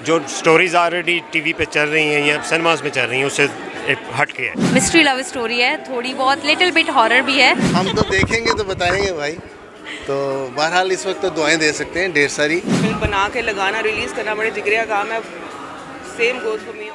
जो stories already TV पे चल रही हैं या सिनेमास में चल रही हैं उससे हट के है। मिस्ट्री लव स्टोरी है, थोड़ी बहुत लिटिल बिट हॉरर भी है। हम तो देखेंगे तो बताएंगे भाई। तो बहरहाल इस वक्त तो दुआएं दे सकते हैं ढेर सारी। फिल्म बना के लगाना, रिलीज़ करना बड़े जिगरे का काम है। Same goes for me.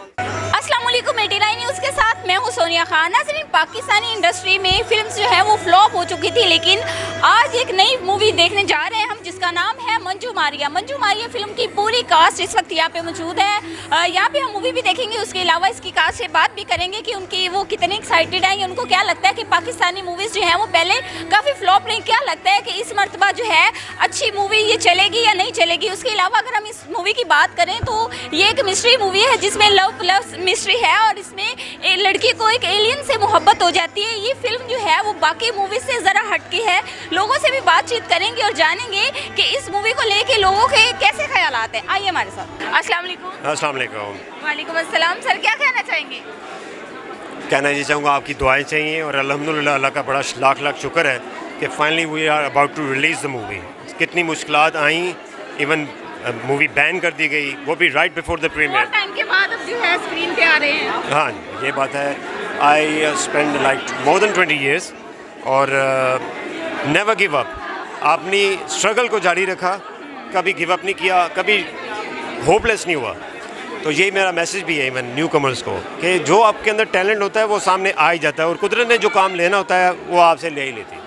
अस्सलाम वालेकुम 89 न्यूज़ के साथ मैं हूं सोनिया खान। नाज़रीन, पाकिस्तानी इंडस्ट्री में फिल्म्स जो है वो फ्लॉप हो चुकी थी, लेकिन आज एक नई मूवी देखने जा रहे हैं हम जिसका नाम है मंजू मारिया। मंजू मारिया फिल्म की पूरी कास्ट इस वक्त यहाँ पे मौजूद है। यहाँ पे हम मूवी भी देखेंगे, उसके अलावा इसकी कास्ट से बात भी करेंगे कि उनकी वो कितने एक्साइटेड हैं, उनको क्या लगता है कि पाकिस्तानी मूवीज़ जो हैं वो पहले काफ़ी फ्लॉप रही, क्या लगता है कि इस मरतबा जो है अच्छी मूवी ये चलेगी या नहीं चलेगी। उसके अलावा अगर हम इस मूवी की बात करें तो ये एक मिस्ट्री मूवी है जिसमें लव प्लस मिस्ट्री है और इसमें एक लड़की को एक एलियन से मोहब्बत हो जाती है। ये फिल्म जो है वो बाकी मूवी से ज़रा हटकी है। लोगों से भी बातचीत करेंगे और जानेंगे कि इस मूवी को लेके लोगों के कैसे ख्यालात हैं। आइए हमारे साथ। अस्सलाम वालेकुम। अस्सलाम वालेकुम। वालेकुम अस्सलाम। सर, क्या कहना चाहेंगे? कहना ये चाहूँगा आपकी दुआएं चाहिए और अल्हम्दुलिल्लाह अल्लाह का बड़ा लाख लाख शुक्र है कि finally we are about to release the movie. कितनी मुश्किलात आई, इवन मूवी बैन कर दी गई, वो भी right before the premiere. Time के बाद अब जो है स्क्रीन पे आ रहे हैं। हाँ, ये बात है। I spend like more than 20 years और नेवर गिव अप। अपनी स्ट्रगल को जारी रखा, कभी गिव अप नहीं किया, कभी होपलेस नहीं हुआ। तो यही मेरा मैसेज भी है इवन न्यू कमर्स को कि जो आपके अंदर टैलेंट होता है वो सामने आ ही जाता है और कुदरत ने जो काम लेना होता है वो आपसे ले ही लेती है।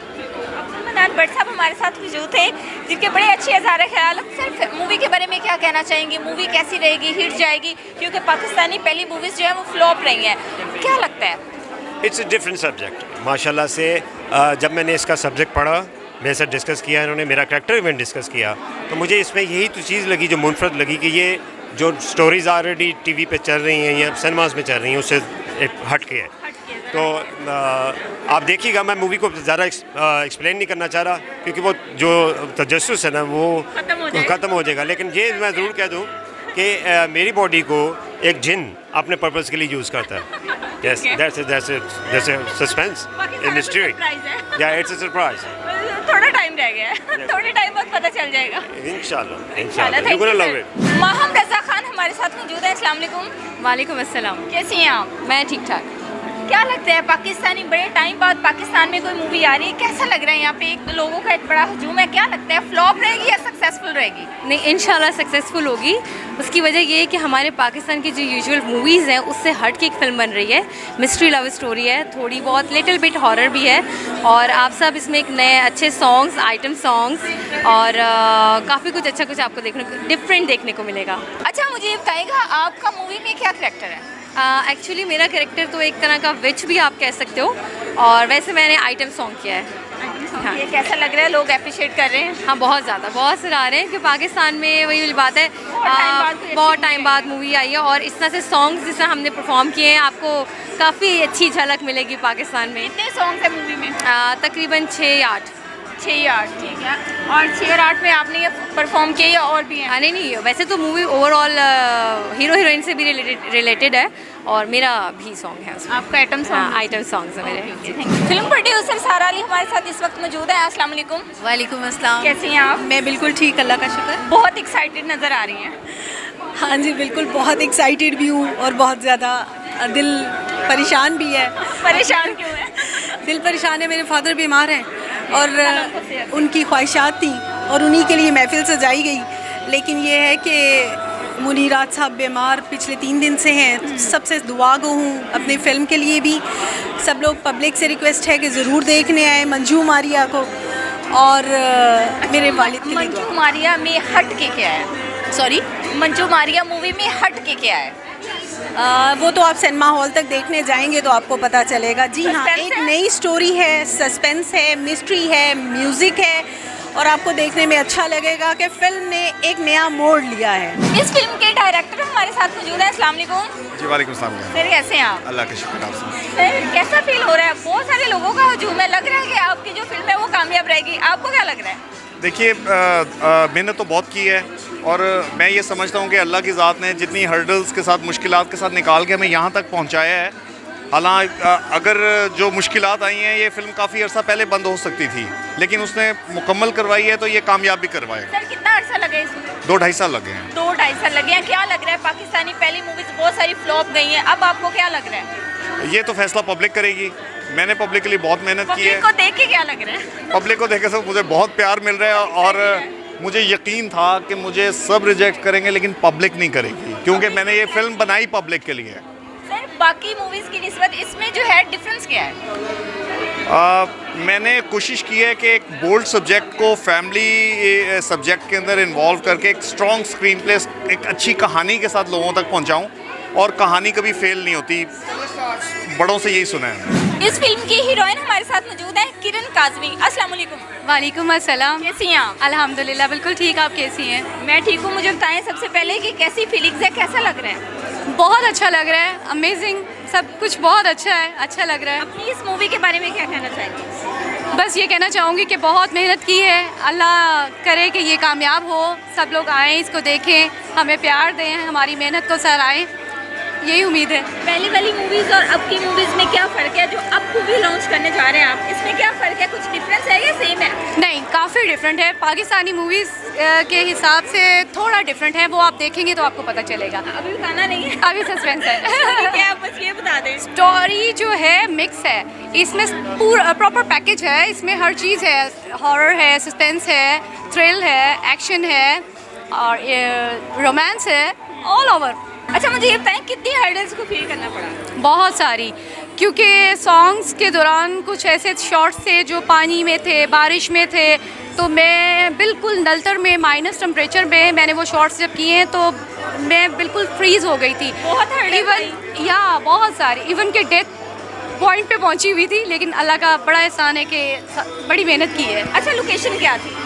भट्ट साहब हमारे साथ मौजूद थे जिनके बड़े अच्छे हज़ारे ख्याल। सिर्फ मूवी के बारे में क्या कहना चाहेंगे? मूवी कैसी रहेगी, हिट जाएगी? क्योंकि पाकिस्तानी पहली मूवीज़ जो है वो फ्लॉप रही हैं, क्या लगता है? इट्स अ डिफरेंट सब्जेक्ट माशाल्लाह से। जब मैंने इसका सब्जेक्ट पढ़ा, मेरे साथ डिस्कस किया, इन्होंने मेरा कैरेक्टर इवेंट डिस्कस किया, तो मुझे इसमें यही तो चीज़ लगी जो मुनफरद लगी कि ये जो स्टोरीज़ ऑलरेडी टीवी पे चल रही हैं या सिनेमास में चल रही हैं उससे हट के है। तो आप देखिएगा, मैं मूवी को ज़्यादा एक्सप्लेन नहीं करना चाह रहा क्योंकि वो जो तजस्सुस है ना वो ख़त्म हो जाएगा। लेकिन ये मैं ज़रूर कह दूँ कि मेरी बॉडी को एक जिन अपने पर्पस के लिए यूज़ करता है। Yes, that's suspense in mystery. या इट्स अ सरप्राइज। थोड़ा टाइम रह गया है, थोड़े टाइम बाद पता चल जाएगा इंशाल्लाह। You gonna love it. Maham Raza Khan हमारे साथ मौजूद है। अस्सलाम वालेकुम। वालेकुम अस्सलाम। कैसी हैं आप? मैं ठीक ठाक। क्या लगता है पाकिस्तानी बड़े टाइम बाद पाकिस्तान में कोई मूवी आ रही है, कैसा लग रहा है? यहाँ पे एक लोगों का एक बड़ा हजूम है, क्या लगता है फ्लॉप रहेगी या सक्सेसफुल रहेगी? नहीं, इंशाल्लाह सक्सेसफुल होगी। उसकी वजह ये है कि हमारे पाकिस्तान की जो यूजुअल मूवीज़ हैं उससे हट के एक फ़िल्म बन रही है। मिस्ट्री लव स्टोरी है, थोड़ी बहुत लिटिल बिट हॉरर भी है और आप सब इसमें एक नए अच्छे सॉन्ग्स, आइटम सॉन्ग्स और काफ़ी कुछ अच्छा कुछ आपको डिफरेंट देखने को मिलेगा। अच्छा, मुझे ये बताइएगा आपका मूवी में क्या करेक्टर है? एक्चुअली मेरा कैरेक्टर तो एक तरह का विच भी आप कह सकते हो और वैसे मैंने आइटम सॉन्ग किया है। हाँ। ये कैसा लग रहा है? लोग अप्रिशिएट कर रहे हैं? हाँ, बहुत ज़्यादा, बहुत सराह रहे हैं कि पाकिस्तान में वही बात है, बहुत टाइम बाद मूवी आई है और इस तरह से सॉन्ग्स जिस तरह हमने परफॉर्म किए हैं आपको काफ़ी अच्छी झलक मिलेगी पाकिस्तान में। कितने सॉन्ग्स हैं मूवी में? तकरीबन 6 या 8। 6 या 8, ठीक है। और 6 और 8 में आपने ये परफॉर्म किया या और भी हैं? हाँ, नहीं, वैसे तो मूवी ओवरऑल हीरो हीरोइन से भी रिलेटेड है और मेरा भी सॉन्ग है उसमें। आपका आइटम सॉन्ग? हाँ, आइटम सॉन्ग्स है मेरे। फिल्म प्रोड्यूसर सारा अली हमारे साथ इस वक्त मौजूद है। अस्सलाम वालेकुम। वालेकुम अस्सलाम। कैसी हैं आप? मैं बिल्कुल ठीक, अल्लाह का शुक्र। बहुत एक्साइटेड नज़र आ रही हैं। हाँ जी, बिल्कुल बहुत एक्साइटेड भी हूँ और बहुत ज़्यादा दिल परेशान भी है। परेशान क्यों है? दिल परेशान है, मेरे फादर बीमार हैं और उनकी ख्वाहिशात थी और उन्हीं के लिए महफिल सजाई गई। लेकिन ये है कि मुनीरात साहब बीमार पिछले 3 दिन से हैं। सबसे दुआ गो हूँ अपनी फ़िल्म के लिए भी। सब लोग पब्लिक से रिक्वेस्ट है कि ज़रूर देखने आए मंजू मारिया को और मेरे वालिद के लिए। मंजू मारिया में हट के क्या है? सॉरी, मंजू मारिया मूवी में हट के क्या है? वो तो आप सिनेमा हॉल तक देखने जाएंगे तो आपको पता चलेगा। जी हाँ, सस्पेंस एक है? नई स्टोरी है, सस्पेंस है, मिस्ट्री है, म्यूज़िक है और आपको देखने में अच्छा लगेगा कि फ़िल्म ने एक नया मोड़ लिया है। इस फिल्म के डायरेक्टर हमारे साथ मौजूद है। अस्सलाम वालेकुम। जी वालेकुम सलाम। सर, कैसे हैं आप? अल्लाह का शुक्र आपसे। सर, कैसा फील हो रहा है? बहुत सारे लोगों का हजूम है, लग रहा है कि आपकी जो फिल्म है वो कामयाब रहेगी, आपको क्या लग रहा है? देखिए, मेहनत तो बहुत की है और मैं ये समझता हूँ कि अल्लाह की ज़ात ने जितनी हर्डल्स के साथ, मुश्किलात के साथ निकाल के हमें यहाँ तक पहुँचाया है। हालांकि अगर जो मुश्किलात आई हैं, ये फ़िल्म काफ़ी अर्सा पहले बंद हो सकती थी लेकिन उसने मुकम्मल करवाई है, तो ये कामयाब भी करवाएगा। सर, कितना अर्सा लगा इसमें? 2-2.5 साल लगे हैं। 2-2.5 साल लगे हैं। क्या लग रहा है, पाकिस्तानी पहली मूवीज बहुत सारी फ्लॉप गई हैं, अब आपको क्या लग रहा है? ये तो फैसला पब्लिक करेगी। मैंने पब्लिक के लिए बहुत मेहनत की है। पब्लिक को देख के क्या लग रहा है? पब्लिक को देखे से मुझे बहुत प्यार मिल रहा है और मुझे यकीन था कि मुझे सब रिजेक्ट करेंगे लेकिन पब्लिक नहीं करेगी, क्योंकि मैंने ये फिल्म बनाई पब्लिक के लिए। सर, बाकी मूवीज की निस्बत इसमें जो है डिफरेंस क्या है? मैंने कोशिश की है कि एक बोल्ड सब्जेक्ट को फैमिली सब्जेक्ट के अंदर इन्वॉल्व करके एक स्ट्रॉन्ग स्क्रीन प्ले, एक अच्छी कहानी के साथ लोगों तक पहुंचाऊं, और कहानी कभी फेल नहीं होती, बड़ों से यही सुना है। इस फिल्म की हीरोइन हमारे साथ मौजूद है किरण काजमी। अस्सलाम वालेकुम। वालेकुम अस्सलाम। कैसी हैं आप? अल्हम्दुलिल्लाह बिल्कुल ठीक, आप कैसी हैं? मैं ठीक हूँ। मुझे बताएं सबसे पहले कि कैसी फीलिंग्स है, कैसा लग रहा है? बहुत अच्छा लग रहा है, अमेजिंग, सब कुछ बहुत अच्छा है, अच्छा लग रहा है। अपनी इस मूवी के बारे में क्या कहना चाहेंगे? बस ये कहना चाहूँगी कि बहुत मेहनत की है, अल्लाह करे कि ये कामयाब हो, सब लोग आएँ, इसको देखें, हमें प्यार दें, हमारी मेहनत को सराहें, यही उम्मीद है। पहली वाली मूवीज और अब की मूवीज में क्या फ़र्क है? जो अब मूवी लॉन्च करने जा रहे हैं आप, इसमें क्या फ़र्क है? कुछ डिफरेंस है या सेम है? नहीं, काफ़ी डिफरेंट है। पाकिस्तानी मूवीज़ के हिसाब से थोड़ा डिफरेंट है, वो आप देखेंगे तो आपको पता चलेगा। अभी बताना नहीं है, अभी सस्पेंस है। क्या आप बस ये बता दें। स्टोरी जो है मिक्स है, इसमें पूरा प्रॉपर पैकेज है, इसमें हर चीज़ है, हॉरर है, सस्पेंस है, थ्रिल है, एक्शन है और रोमांस है, ऑल ओवर। अच्छा, मुझे ये बताएं कितनी हर्डल्स को फील करना पड़ा? बहुत सारी, क्योंकि सॉन्ग्स के दौरान कुछ ऐसे शॉट्स थे जो पानी में थे, बारिश में थे, तो मैं बिल्कुल नलतर में माइनस टेम्परेचर में मैंने वो शॉट्स जब किए हैं तो मैं बिल्कुल फ्रीज़ हो गई थी। बहुत हर्डल इवन या बहुत सारी, इवन के डेथ पॉइंट पे पहुंची हुई थी, लेकिन अल्लाह का बड़ा एहसान है कि बड़ी मेहनत की है। अच्छा, लोकेशन क्या थी?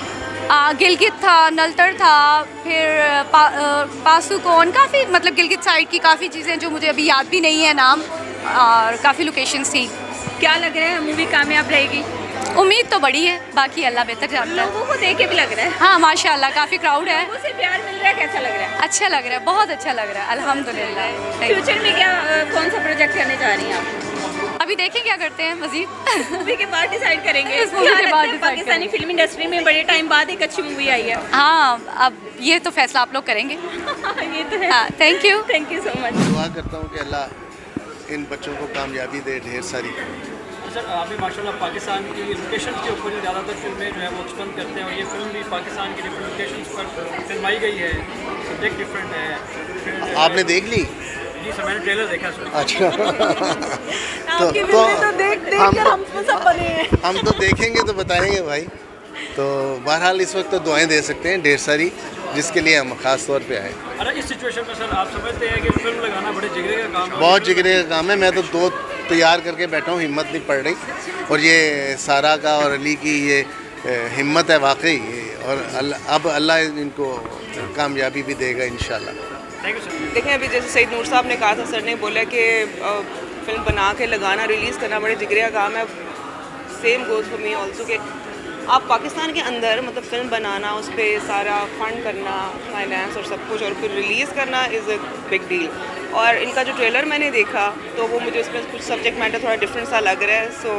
गिलगित था, नलतर था, फिर पासुकोन, काफ़ी मतलब गिलगित साइड की काफ़ी चीज़ें जो मुझे अभी याद भी नहीं है नाम, और काफ़ी लोकेशंस थी। क्या लग रहा है मूवी कामयाब रहेगी? उम्मीद तो बड़ी है, बाकी अल्लाह बेहतर जानता है। लोगों को देख के भी लग रहा है। हाँ माशाल्लाह, काफ़ी क्राउड है, लोगों से प्यार मिल रहा है, कैसा लग रहा है? अच्छा लग रहा है, बहुत अच्छा लग रहा है, अल्हम्दुलिल्लाह। फ्यूचर में क्या कौन सा प्रोजेक्ट करने जा रही हैं आप? अभी देखें क्या करते हैं मजीद। मूवी के बाद डिसाइड करेंगे। इस मूवी क्या के लगता बाद है decide पाकिस्तानी फिल्म इंडस्ट्री में बड़े टाइम बाद एक अच्छी मूवी आई है? हाँ, अब ये तो फैसला आप लोग करेंगे। ये तो है। हाँ, थैंक यू सो मच। दुआ करता हूँ कि अल्लाह इन बच्चों को कामयाबी दे ढेर सारी। सर, अभी माशाल्लाह पाकिस्तान की लोकेशन के ऊपर ही ज़्यादातर फिल्में जो है वो एक्सपेंड करते हैं, और ये फिल्म भी पाकिस्तान की डिफरेंट लोकेशंस पर फिल्माई गई है, सब्जेक्ट डिफरेंट है। आपने देख ली? जी सर, मैंने ट्रेलर देखा सर। अच्छा। हम तो देखेंगे तो बताएंगे भाई। तो बहरहाल इस वक्त तो दुआएं दे सकते हैं ढेर सारी, जिसके लिए हम ख़ास तौर पे आए। अरे इस सिचुएशन में सर आप समझते हैं कि फिल्म लगाना बड़े जिगरे का काम है? बहुत जिगरे का काम है। मैं तो 2 तैयार करके बैठा हूँ, हिम्मत नहीं पड़ रही। और ये सारा का और अली की ये हिम्मत है वाकई, और अब अल्लाह इनको कामयाबी भी देगा इंशाल्लाह। Thank you sir. देखें, अभी जैसे सईद नूर साहब ने कहा था, सर ने बोला कि फिल्म बना के लगाना, रिलीज़ करना बड़े जिगरे का काम है। Same goes for me also कि आप पाकिस्तान के अंदर मतलब फ़िल्म बनाना, उस पर सारा फंड करना, फाइनेंस और सब कुछ, और फिर रिलीज़ करना इज़ अ बिग डील। और इनका जो ट्रेलर मैंने देखा तो वो मुझे उसमें कुछ सब्जेक्ट मैटर थोड़ा डिफरेंट सा लग रहा है। सो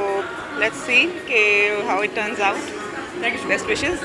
लेट्स सी कि how it turns out. Best wishes.